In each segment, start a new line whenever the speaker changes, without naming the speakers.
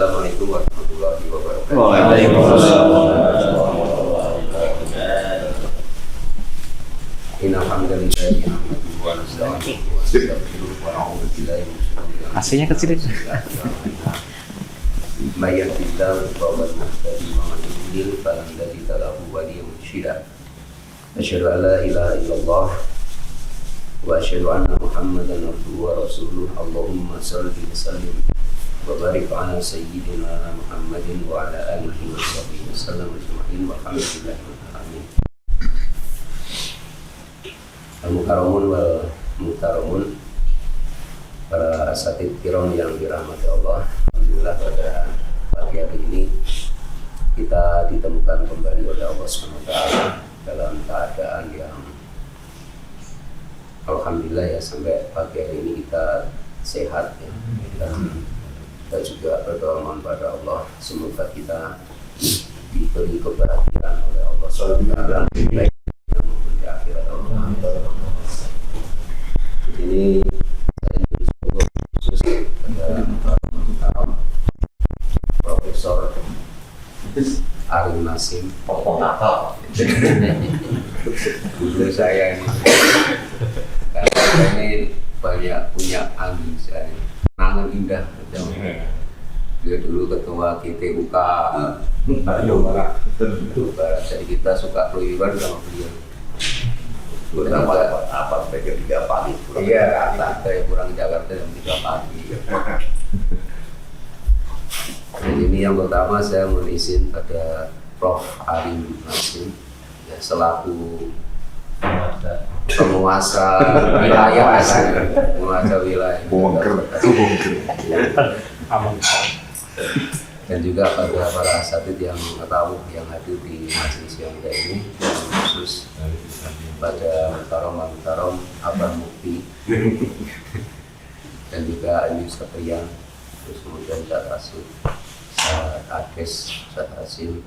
Assalamualaikum warahmatullahi wabarakatuh.
Waalaikumsalam.
Innal hamdalillahi nahmaduhu wa nasta'inuhu wa nastaghfiruh wa na'udzu billahi min shururi
AC-nya kecil itu.
may yahdihillahu fa huwal muhtadi wa man yudlil falan tajida lahu waliyyan mursyida. Asyhadu an la ilaha illallah wa asyhadu anna Muhammadan abduhu wa rasuluh. Allahumma shalli wa sallim wa barik ala sayyidina Muhammadin wa ala alihi wa sahbihi wasallam ajma'in walhamdulillahi rabbil alamin. Al-Mukarramun wal Mukarramun, para asatidz kiram yang dirahmati Allah. Alhamdulillah pada pagi hari ini kita ditemukan kembali oleh Allah SWT dalam keadaan yang alhamdulillah ya, sampai pagi hari ini kita sehat ya. Dan kita juga berdoa mohon pada Allah semoga kita diberi kebahagiaan oleh Allah SWT baik maupun di akhirat. Ini saya juga khusus pada Profesor Arun Nasim, guru saya ini. Karena saya ini banyak punya saya kenangan indah. Dia dulu ketua GTUK Bandung Barat. Jadi kita suka keluyuran sama beliau.
Apa sebagai 3 pagi?
Iya, saya pulang ke Jakarta jam 3 pagi. Dan ini yang pertama saya mohon izin pada Prof. Arun Nasim ya, selaku penguasa wilayah, dan juga pada para asatidz yang tahu yang hadir di majelis yang mulia ini, khusus pada Mukarram Abang Mufti dan juga Ini Satria, terus kemudian Ustaz Rasul, Ustaz Akes, Ustaz Hasim,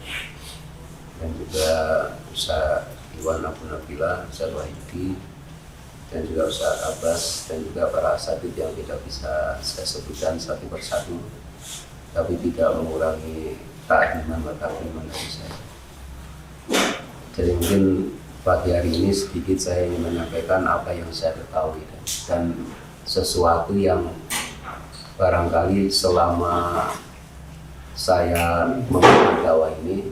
dan juga Ustaz Iwan Abu Nabila, Ustaz Wahidi, dan juga Ustaz Abbas, dan juga para asatidz yang tidak bisa saya sebutkan satu persatu, tapi tidak mengurangi takdiman wa takriman dari saya. Jadi mungkin pagi hari ini sedikit saya ingin menyampaikan apa yang saya ketahui dan sesuatu yang barangkali selama saya membuat dakwah ini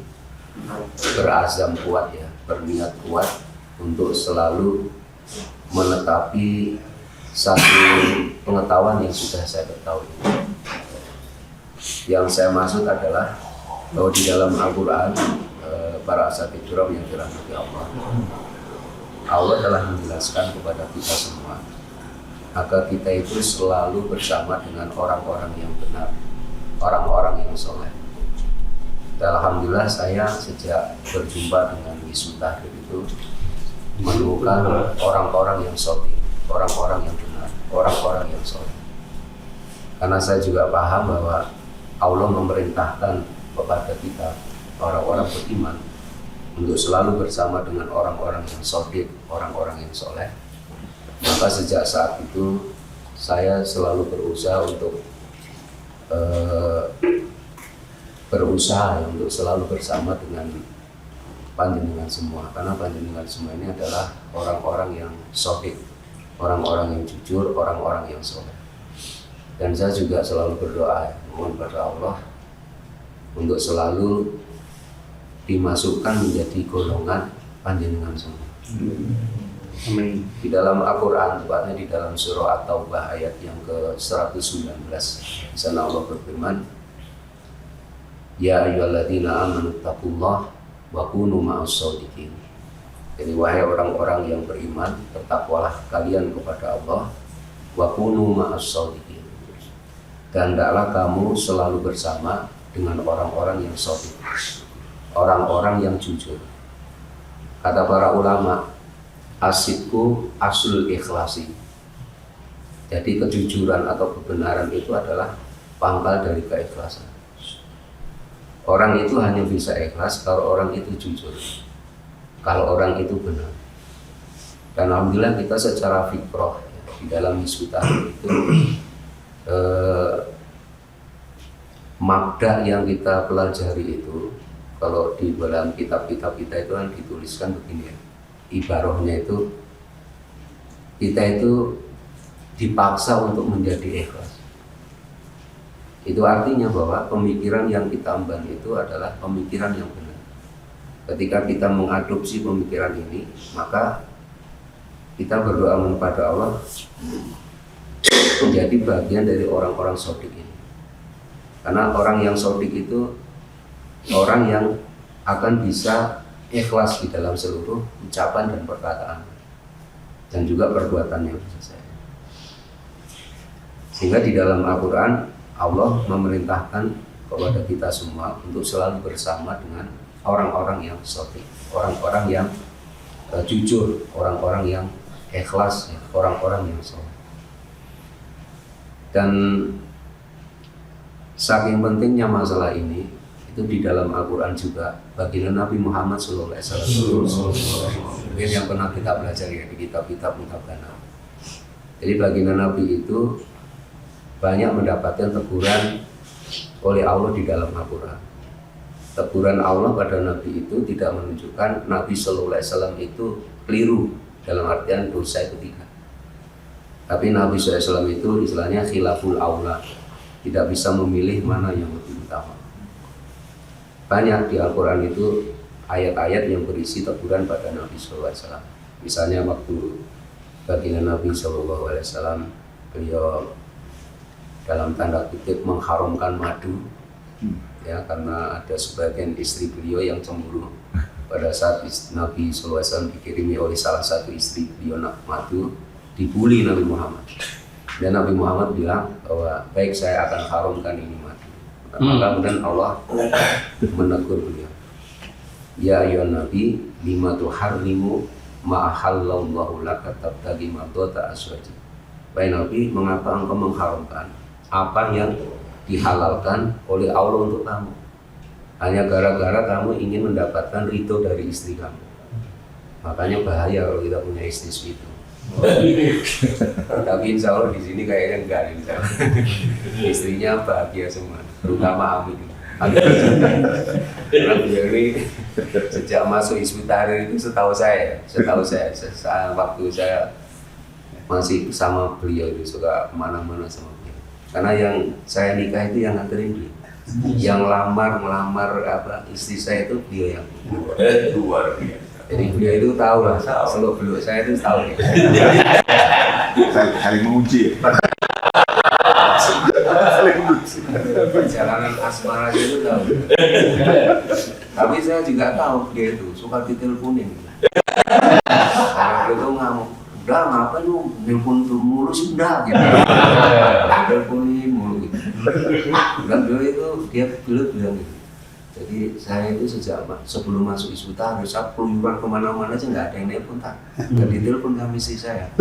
berazam kuat ya, berniat kuat untuk selalu menetapi satu pengetahuan yang sudah saya ketahui. Yang saya maksud adalah bahwa di dalam Al-Quran, para asatidz kiram yang dirahmati Allah telah menjelaskan kepada kita semua agar kita itu selalu bersama dengan orang-orang yang benar, orang-orang yang soleh. Dan alhamdulillah saya sejak berjumpa dengan Hizbut Tahrir itu menemukan orang-orang yang soleh, orang-orang yang benar, orang-orang yang soleh. Karena saya juga paham bahwa Allah memerintahkan kepada kita orang-orang beriman untuk selalu bersama dengan orang-orang yang soleh, orang-orang yang soleh. Maka sejak saat itu saya selalu berusaha untuk selalu bersama dengan panjenengan semua, karena panjenengan semua ini adalah orang-orang yang soleh, orang-orang yang jujur, orang-orang yang soleh. Dan saya juga selalu berdoa mohon pada Allah untuk selalu dimasukkan menjadi golongan panjenengan semua.
Amin.
Di dalam Al-Quran, tepatnya di dalam surah At-Taubah ayat yang ke-119, di sana Allah berfirman, Ya ayyuhalladzina amanu taqullah wa kunu ma'as shodiqin. Jadi wahai orang-orang yang beriman, bertakwalah kalian kepada Allah, wa kunu ma'as shodiqin, dan hendaklah kamu selalu bersama dengan orang-orang yang shodiq, orang-orang yang jujur. Kata para ulama, asidku aslul ikhlasi. Jadi kejujuran atau kebenaran itu adalah pangkal dari keikhlasan. Orang itu hanya bisa ikhlas kalau orang itu jujur, kalau orang itu benar. Dan alhamdulillah kita secara fitrah di dalam Hizbut Tahrir itu Mabda yang kita pelajari itu, kalau di dalam kitab-kitab kita itu kan dituliskan begini ya, ibarahnya itu kita itu dipaksa untuk menjadi ikhlas. Itu artinya bahwa pemikiran yang kita emban itu adalah pemikiran yang benar. Ketika kita mengadopsi pemikiran ini, maka kita berdoa kepada Allah menjadi bagian dari orang-orang shodiq ini. Karena orang yang shodiq itu orang yang akan bisa ikhlas di dalam seluruh ucapan dan perkataan dan juga perbuatan yang selesai. Sehingga di dalam Al-Quran Allah memerintahkan kepada kita semua untuk selalu bersama dengan orang-orang yang shodiq, orang-orang yang jujur, orang-orang yang ikhlas, orang-orang yang soleh. Dan saking pentingnya masalah ini, itu di dalam Al-Quran juga baginda Nabi Muhammad SAW, mungkin yang pernah kita pelajari di kitab-kitab Mutabana. Jadi baginda Nabi itu banyak mendapatkan teguran oleh Allah di dalam Al-Quran. Teguran Allah pada Nabi itu tidak menunjukkan Nabi SAW itu keliru dalam artian dosa itu tidak. Tapi Nabi SAW itu istilahnya khilaful aula, tidak bisa memilih mana yang lebih utama. Banyak di Al-Quran itu ayat-ayat yang berisi teguran pada Nabi SAW. Misalnya waktu baginda Nabi SAW, beliau dalam tanda kutip mengharamkan madu, ya, karena ada sebagian istri beliau yang cemburu pada saat Nabi SAW dikirimi oleh salah satu istri beliau madu, dibully Nabi Muhammad. Dan Nabi Muhammad bilang bahwa baik, saya akan haramkan ini madu. Maka kemudian Allah menegur beliau, ya ayyuhan nabi lima tuharrimu ma ahallallahu laka tabtaghi mardata azwaji. Wahai Nabi, mengapa engkau mengharamkan apa yang dihalalkan oleh Allah untuk kamu, hanya gara-gara kamu ingin mendapatkan ridho dari istri kamu. Makanya bahaya kalau kita punya istri seperti itu. Tapi insya Allah di sini kayaknya enggak, insya Allah. Istrinya bahagia semua, terutama Amin. Karena beliau ini sejak masuk Hizbut Tahrir itu setahu saya waktu saya masih sama beliau itu suka kemana-mana sama beliau. Karena yang saya nikah itu yang nganterin beliau. Yang melamar istri saya itu beliau yang
Luar biasa.
jadi beliau itu tahu lah, seluk beluk saya itu tahu ya.
Saling menguji.
Perjalanan asmara itu tahu. Tapi saya juga tahu dia itu suka diteleponin. Karena dia itu ngamuk, udah ngapain lu nelpon mulu sih, udah gitu. Teleponin mulu gitu. Dan beliau itu dia bilang gitu. Jadi saya itu sejak sebelum masuk Hizbut Tahrir, saya keluyuran kemana-mana aja nggak ada yang nelpon, tak. Nggak ditelepon kami istri saya.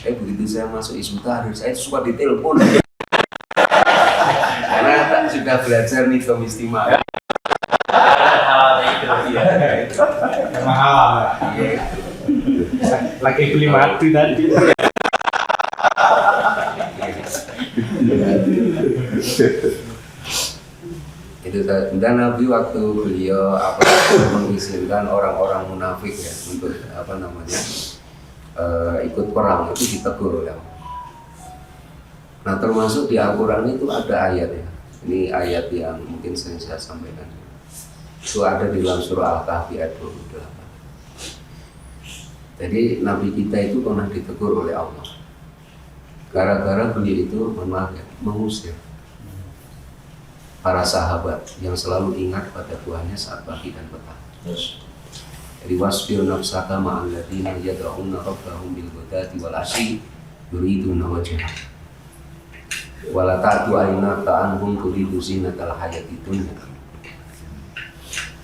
Begitu saya masuk Hizbut Tahrir, saya suka ditelepon. Karena sudah belajar nih istimewa.
Mahal. Lagi beli madu tadi.
Itu dan Nabi waktu beliau mengizinkan orang-orang munafik ya untuk ikut perang itu ditegur ya. Nah termasuk di Al-Quran itu ada ayat ya. Ini ayat yang mungkin saya sampaikan. Itu ada di dalam surah Al-Kahfi ayat 28. Jadi Nabi kita itu pernah ditegur oleh Allah. Gara-gara beliau itu mengusir para sahabat yang selalu ingat pada Tuhannya saat pagi dan petang. Jadi wasbir nafsaka ma'al ladzina yad'una rabbahum bil ghadati wal 'ashyi yuriduna wajhah. Wala ta'du aynaka anhum turidu zinatal hayatid dunya.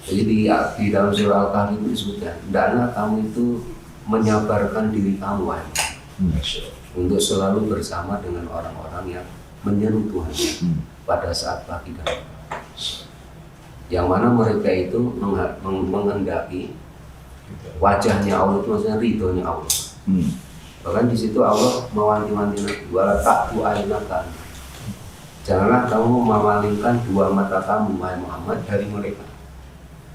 Jadi di dalam surah Al-Kahfi itu disebutkan, hendaklah kamu itu menyabarkan diri kamu untuk selalu bersama dengan orang-orang yang menyeru Tuhan pada saat pagi dan petang. Yang mana mereka itu menghendaki wajahnya Allah, itu maksudnya ridhonya Allah. Bahkan di situ Allah mewanti-wanti Nabi, wala ta'du aynaka, janganlah kamu memalingkan dua mata kamu wahai Muhammad dari mereka.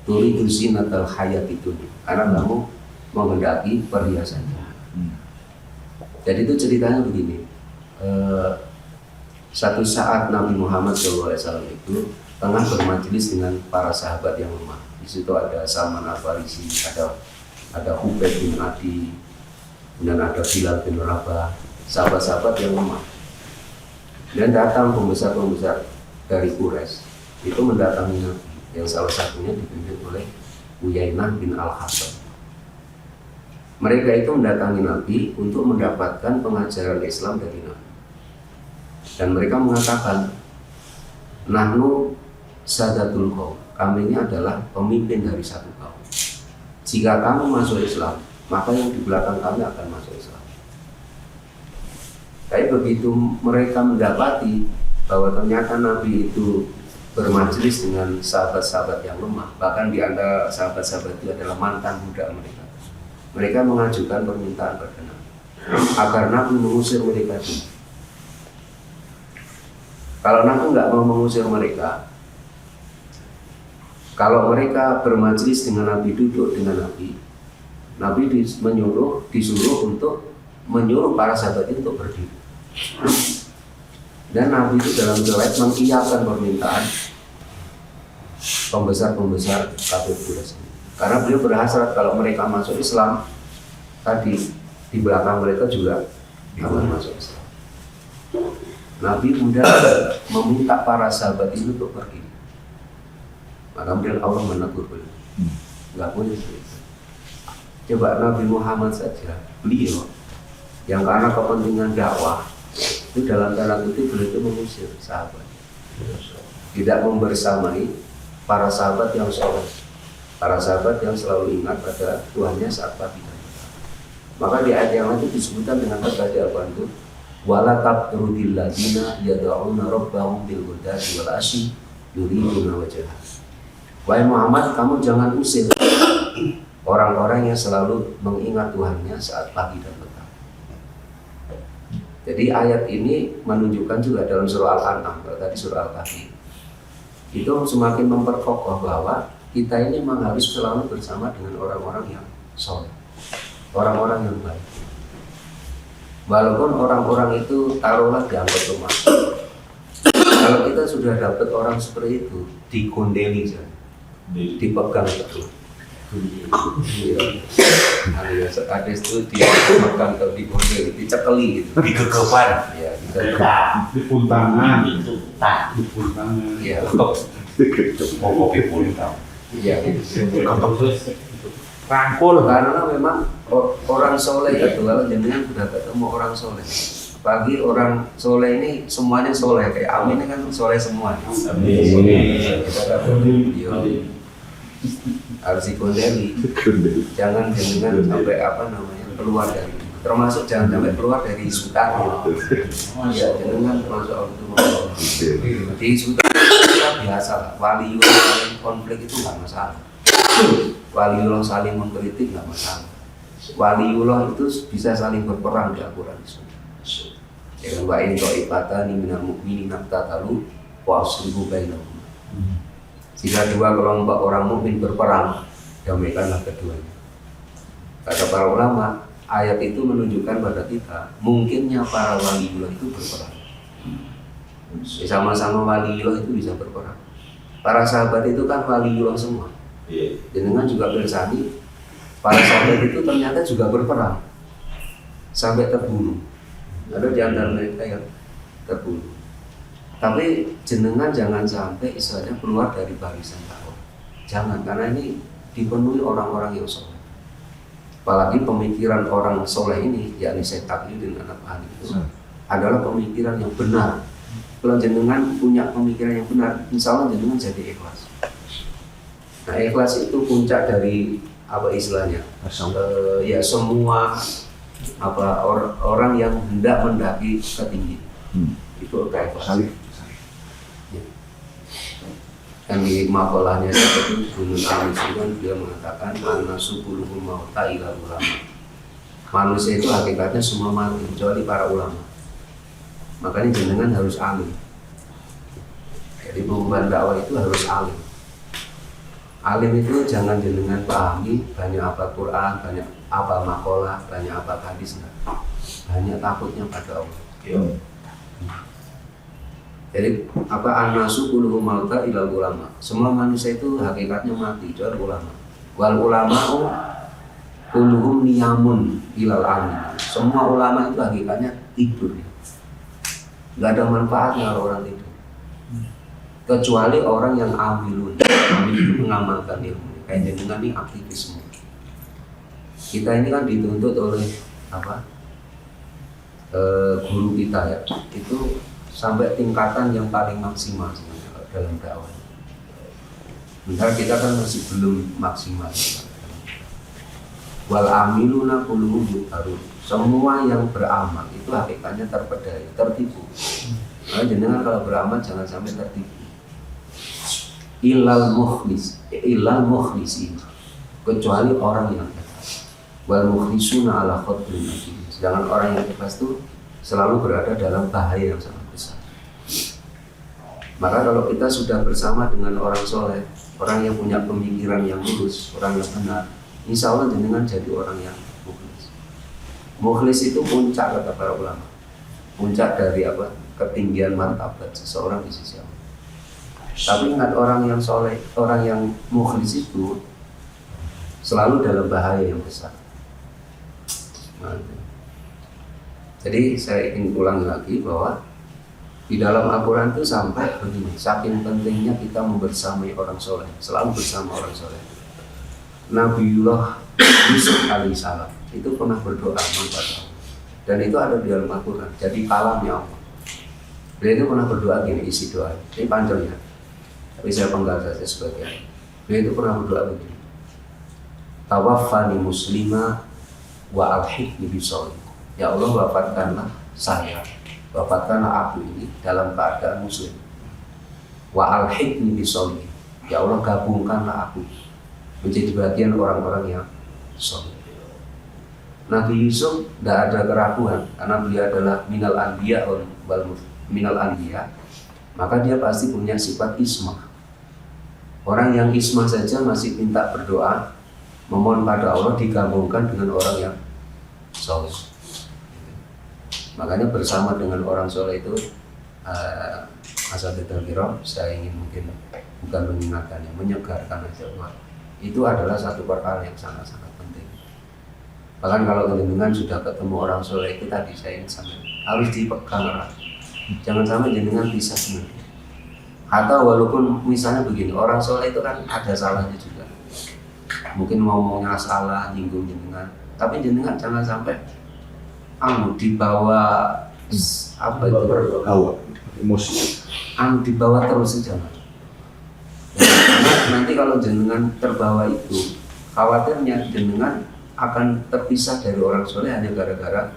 Turidu zinatal hayati dunya, karena kamu menghendaki perhiasannya. Jadi itu ceritanya begini. Satu saat Nabi Muhammad SAW itu tengah bermajelis dengan para sahabat yang lemah. Di situ ada Salman Al-Farisi, ada Hubayb bin Adi, dan ada Bilal bin Rabah, sahabat-sahabat yang lemah. Dan datang pembesar-pembesar dari Quraisy itu mendatangi Nabi, yang salah satunya dipimpin oleh Uyainah bin Al-Hasan. Mereka itu mendatangi Nabi untuk mendapatkan pengajaran Islam dari Nabi. Dan mereka mengatakan, nahnu sadatul qaum, kami ini adalah pemimpin dari satu kaum. Jika kamu masuk Islam, maka yang di belakang kami akan masuk Islam. Tapi begitu mereka mendapati bahwa ternyata Nabi itu bermajelis dengan sahabat-sahabat yang lemah, bahkan di antara sahabat-sahabat itu adalah mantan budak mereka. Mereka mengajukan permintaan kepada Nabi agar Nabi mengusir mereka dulu. Kalau Nabi nggak mau mengusir mereka, kalau mereka bermajelis dengan Nabi, duduk dengan Nabi, Nabi disuruh untuk menyuruh para sahabat itu untuk berdiri. Dan Nabi itu dalam riwayat mengiyakan permintaan pembesar-pembesar kafir Quraisy. Karena beliau berhasrat kalau mereka masuk Islam, tadi di belakang mereka juga akan masuk Islam. Nabi mudah meminta para sahabat itu untuk pergi. Maka kemudian Allah menegur beliau, nggak boleh begitu. Coba Nabi Muhammad saja, beliau yang karena kepentingan dakwah itu dalam tanda kutip beliau itu mengusir sahabat, tidak membersamai para sahabat yang soleh, para sahabat yang selalu ingat pada Tuhannya saat pagi dan petang. Maka di ayat yang lain itu disebutkan dengan kata Al-Quran itu, wala taqrudil ladina yad'una rabbahum bil ghadati wal asyi yuriduna wajhah. Wahai Muhammad, kamu jangan usir orang-orang yang selalu mengingat Tuhannya saat pagi dan petang. Jadi ayat ini menunjukkan juga dalam surah Al-An'am, tadi surah Al-Kahfi, itu semakin memperkokoh bahwa kita ini memang harus selalu bersama dengan orang-orang yang soleh, orang-orang yang baik. Walaupun orang-orang itu taruhlah dianggap rumah. Kalau kita sudah dapat orang seperti itu, dikondeli saja, dipegang terus. Alias hadis itu dipegang atau dikondeli, dicekeli gitu.
Digegepan.
Ya,
Dipuntangan.
Dipuntangan.
iya.
Mau kopi puntang.
Iya, gitu.
Rangkul.
Karena memang orang soleh itu, kalau jenengan sudah ketemu orang soleh, pagi orang soleh ini semuanya soleh, kayak Amin ini kan soleh semua. Kita dapat video harus dikondeli, jangan jenengan sampai keluar dari, termasuk jangan sampai keluar dari sultan. Ya, jenengan termasuk orang itu di sultan kita biasa lah, waliullah saling konflik itu nggak masalah, waliullah saling mengkritik nggak masalah. Waliullah itu bisa saling berperang di Al-Quran. Jangan wa'in to'ifatani minal mu'minin naqtatalu wa aslihu bainahum. Jika dua kelompok orang mukmin berperang, damaikanlah keduanya. Kata para ulama, ayat itu menunjukkan pada kita mungkinnya para waliullah itu berperang. Sama-sama waliullah itu bisa berperang. Para sahabat itu kan waliullah semua. Jenengan juga bersani, para sahabat itu ternyata juga berperang sampai terbunuh. Ada di antara mereka yang terbunuh. Tapi jenengan jangan sampai istilahnya keluar dari barisan dakwah. Jangan, karena ini dipenuhi orang-orang yang soleh. Apalagi pemikiran orang soleh ini, yakni Syekh Taqiyuddin An-Nabhani itu adalah pemikiran yang benar. Kalau jenengan punya pemikiran yang benar, insya Allah jenengan jadi ikhlas. Nah, ikhlas itu puncak dari apa istilahnya? Ya semua orang yang hendak mendaki ketinggian. Itu keikhlasan. Yang di makolahnya seperti Gunung Al-Misrikan dia mengatakan an-nasu kulluhum mauta ila ulama. Manusia itu hakikatnya semua mati kecuali para ulama. Makanya jenengan harus alim. Jadi pengumuman dakwah itu harus alim. Alim itu jangan jenengan pahami banyak apa Quran, banyak apa makalah, banyak apa hadis, banyak takutnya pada Allah. Jadi apa an-nasu kulluhum mauta ilal ulama. Semua manusia itu hakikatnya mati, kecuali ulama. Wal ulama'u kulluhum niyamun ilal amin. Semua ulama itu hakikatnya tidur. Enggak ada manfaatnya kalau orang tidur. Kecuali orang yang amilun. Amil itu mengamalkan ilmu. Kayak dengan ini aktivisme. Kita ini kan dituntut oleh apa? Guru kita ya. Itu sampai tingkatan yang paling maksimal sebenarnya dalam dakwah. Bentar kita kan masih belum maksimal. Wal amiluna kulluhum mutarun. Semua yang beramal itu hakikatnya terpedaya, tertipu. Nah, jenengan kalau beramal jangan sampai tertipu. Ilal mukhlisin, kecuali orang yang ikhlas. Wal mukhlisuna ala qadri nafsihi. Sedangkan orang yang ikhlas itu selalu berada dalam bahaya yang sangat besar. Maka kalau kita sudah bersama dengan orang soleh, orang yang punya pemikiran yang lurus, orang yang benar, insya Allah jenengan jadi orang yang mukhlis. Mukhlis itu puncak kata para ulama. Puncak dari apa? Ketinggian martabat seseorang di sisi Allah. Tapi ingat orang yang soleh, orang yang mukhlis itu selalu dalam bahaya yang besar. Jadi saya ingin ulang lagi bahwa di dalam Al-Quran itu sampai begini, saking pentingnya kita membersamai orang soleh, selalu bersama orang soleh. Nabiullah Yusuf alaihissalam itu pernah berdoa kepada Allah, dan itu ada di dalam Al-Quran. Jadi kalamnya Allah. Beliau itu pernah berdoa gini, isi doa. Ini panjangnya, tapi saya penggal saja sebagian. Beliau itu pernah berdoa begini. Tawaffani muslima wa alhiqni bisolihin. Ya Allah, wafatkanlah saya, wafatkanlah aku ini dalam keadaan muslim. Wa alhiqni bisolihin. Ya Allah, gabungkanlah aku menjadi bagian orang-orang yang soleh. Nabi Yusuf tidak ada keraguan karena beliau adalah minal anbiya minal anbiya, maka dia pasti punya sifat ismah. Orang yang ismah saja masih minta berdoa, memohon pada Allah, digabungkan dengan orang yang soleh. Makanya bersama dengan orang soleh itu, Mas Abid Al-Kiro, saya ingin mungkin bukan mengingatkannya, menyegarkan aja, wah, itu adalah satu perkara yang sangat-sangat penting. Bahkan kalau jenengan sudah ketemu orang soleh itu tadi saya ingin sampai harus dipegang erat. Jangan sampai jenengan pisah sendiri. Atau walaupun misalnya begini, orang soleh itu kan ada salahnya juga. Mungkin ngomongnya salah, nyinggung jenengan, tapi jenengan jangan sampai dibawa apa itu?
Hawa, emosi.
Dibawa terus saja. Karena nanti kalau jenengan terbawa itu, khawatirnya jenengan akan terpisah dari orang soleh hanya gara-gara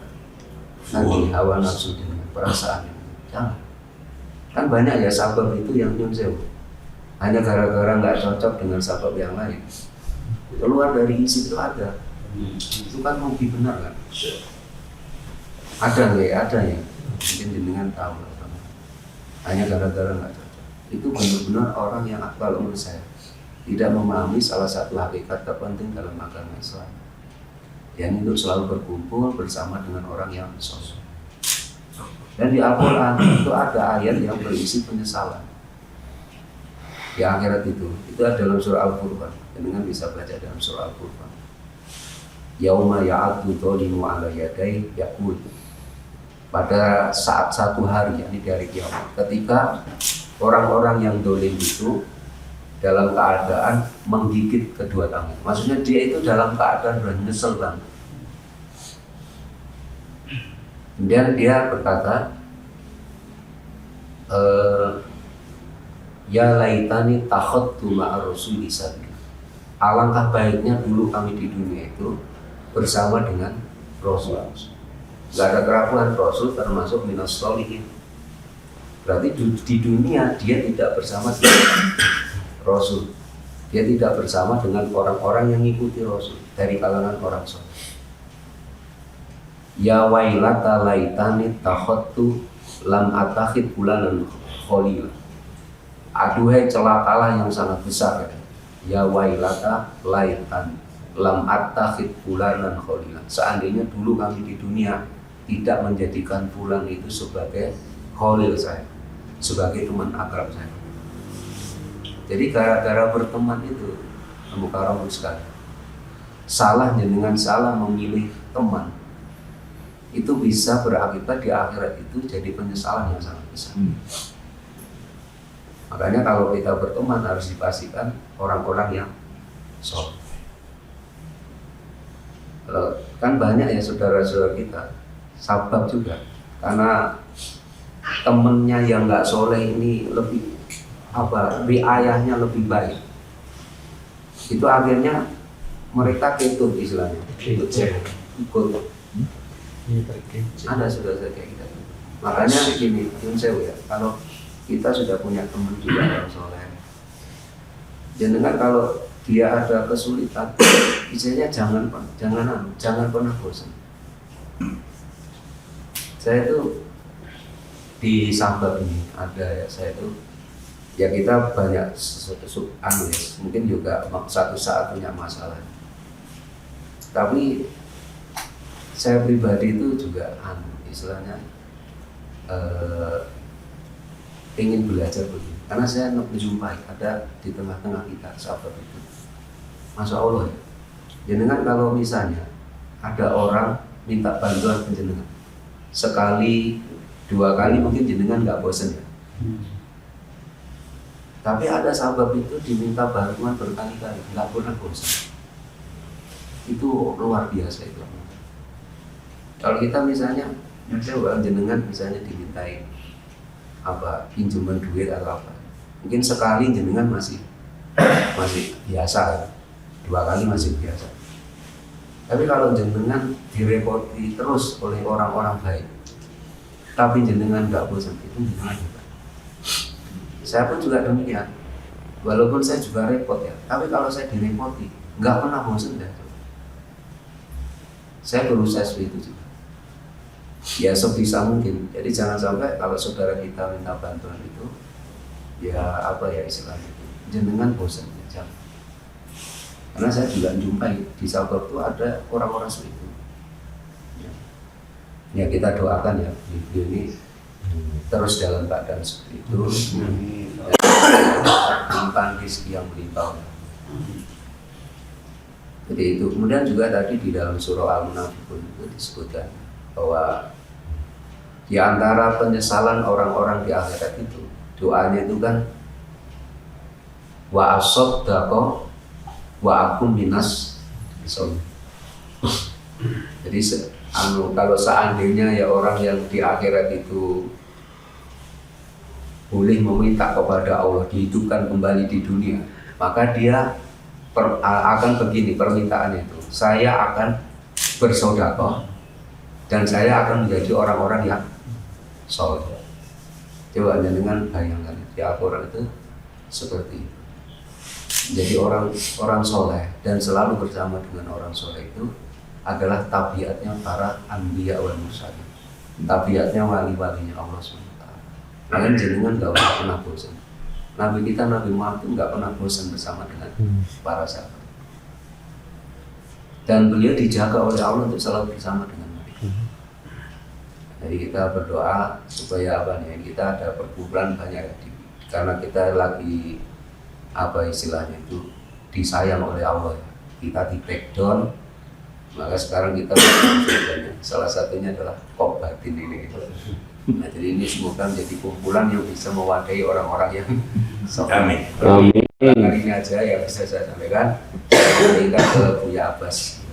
nanti hawa nafsu dengan perasaan. Jangan. Kan banyak ya sabab itu yang nyun sewu. Hanya gara-gara nggak cocok dengan sabab yang lain. Keluar dari isi itu ada. Itu kan rugi benar kan? Ada nggak ya? Ada ya. Mungkin jenengan tahu. Hanya gara-gara nggak cocok. Itu benar-benar orang yang kalau menurut saya tidak memahami salah satu hakikat terpenting dalam agama Islam. Yang untuk selalu berkumpul bersama dengan orang yang soleh. Dan di Al-Quran itu ada ayat yang berisi penyesalan di akhirat itu ada dalam surah Al-Furqan. Dengan bisa baca dalam surah Al-Furqan. Yauma ya'addu dhalimu 'ala yadayhi yaqul. Pada saat satu hari, yakni di hari kiamat, ketika orang-orang yang dolim itu dalam keadaan menggigit kedua tangan. Maksudnya dia itu dalam keadaan nyesel banget. Kemudian dia berkata, ya laitani takhadtu ma'ar rasuli sabila. Alangkah baiknya dulu kami di dunia itu bersama dengan Rasul. Gak ada keraguan, Rasul termasuk minas sholihin. Berarti di dunia dia tidak bersama dengan Rasul. Dia tidak bersama dengan orang-orang yang mengikuti Rasul dari kalangan orang soleh. Ya wailata laitani takhadtu lam atakhid fulanan khalila. aduhai celakalah yang sangat besar. Ya wailata laitan lam attakhid fulanan khalila. Seandainya dulu kami di dunia tidak menjadikan fulan itu sebagai khalil saya, sebagai teman akrab saya. Jadi gara-gara berteman itu, mukarram sekali. Salah jenengan salah memilih teman, itu bisa berakibat di akhirat itu jadi penyesalan yang sangat besar. Makanya kalau kita berteman harus dipastikan orang-orang yang soleh. Kan banyak ya saudara-saudara kita sabab juga karena temennya yang nggak soleh ini lebih riayahnya lebih baik, itu akhirnya mereka ketut istilahnya, ikut. Ada saudara kayak kita. Makanya gini, ya, kalau kita sudah punya teman juga yang soleh, jangan kalau dia ada kesulitan, misalnya jangan pernah bosan. Saya itu di Sabah ini ada ya, saya itu ya kita banyak mungkin juga satu saat punya masalah. Tapi saya pribadi itu juga istilahnya ingin belajar begini, karena saya menjumpai ada di tengah-tengah kita sahabat itu, Masya Allah ya, jenengan kalau misalnya ada orang minta bantuan ke jenengan sekali, 2 kali mungkin jenengan nggak bosan ya. Tapi ada sahabat itu diminta bantuan berkali-kali, nggak pernah bosan. Itu luar biasa itu. Kalau kita misalnya, jenengan misalnya dimintai pinjaman duit atau apa, mungkin sekali jenengan masih biasa ya. 2 kali masih biasa. Tapi kalau jenengan direpoti terus oleh orang-orang baik, tapi jenengan nggak bosan, itu jenengan hebat. Saya pun juga demikian. Walaupun saya juga repot ya, tapi kalau saya direpoti, nggak pernah bosan deh. Saya berusaha seperti itu juga. Ya sebisa mungkin. Jadi jangan sampai kalau saudara kita minta bantuan itu, ya istilahnya itu, jenengan bosan ya, jangan. Karena saya juga jumpai di Sabah itu ada orang-orang seperti itu. Ya kita doakan ya, ini terus dalam keadaan seperti itu, limpahan rezeki yang melimpah. Jadi itu. Kemudian juga tadi di dalam surah Al-Munafiqun itu disebutkan bahwa di antara penyesalan orang-orang di akhirat itu, doanya itu kan wa asaddaqa wa akum minas soleh. Jadi kalau seandainya ya orang yang di akhirat itu boleh meminta kepada Allah dihidupkan kembali di dunia, maka dia akan begini permintaannya itu, saya akan bersedekah dan saya akan menjadi orang-orang yang soleh. Coba dengan bayangkan di Al-Quran itu seperti itu. Jadi orang soleh dan selalu bersama dengan orang soleh itu adalah tabiatnya para anbiya wal mursalin, tabiatnya wali-walinya Allah SWT. Kalian jenengan gak pernah bosan. Nabi kita Nabi Muhammad gak pernah bosan bersama dengan para sahabat. Dan beliau dijaga oleh Allah untuk selalu bersama dengan mereka. Jadi kita berdoa supaya kita ada perkumpulan banyak karena kita lagi istilahnya itu disayang oleh Allah ya. Kita di backdown, maka sekarang kita salah satunya adalah kop batin ini. Nah, jadi ini semoga menjadi kumpulan yang bisa mewadahi orang-orang yang
Amin.
Amin. Kali ini aja yang bisa saya sampaikan. Kita ke Buya Abbas.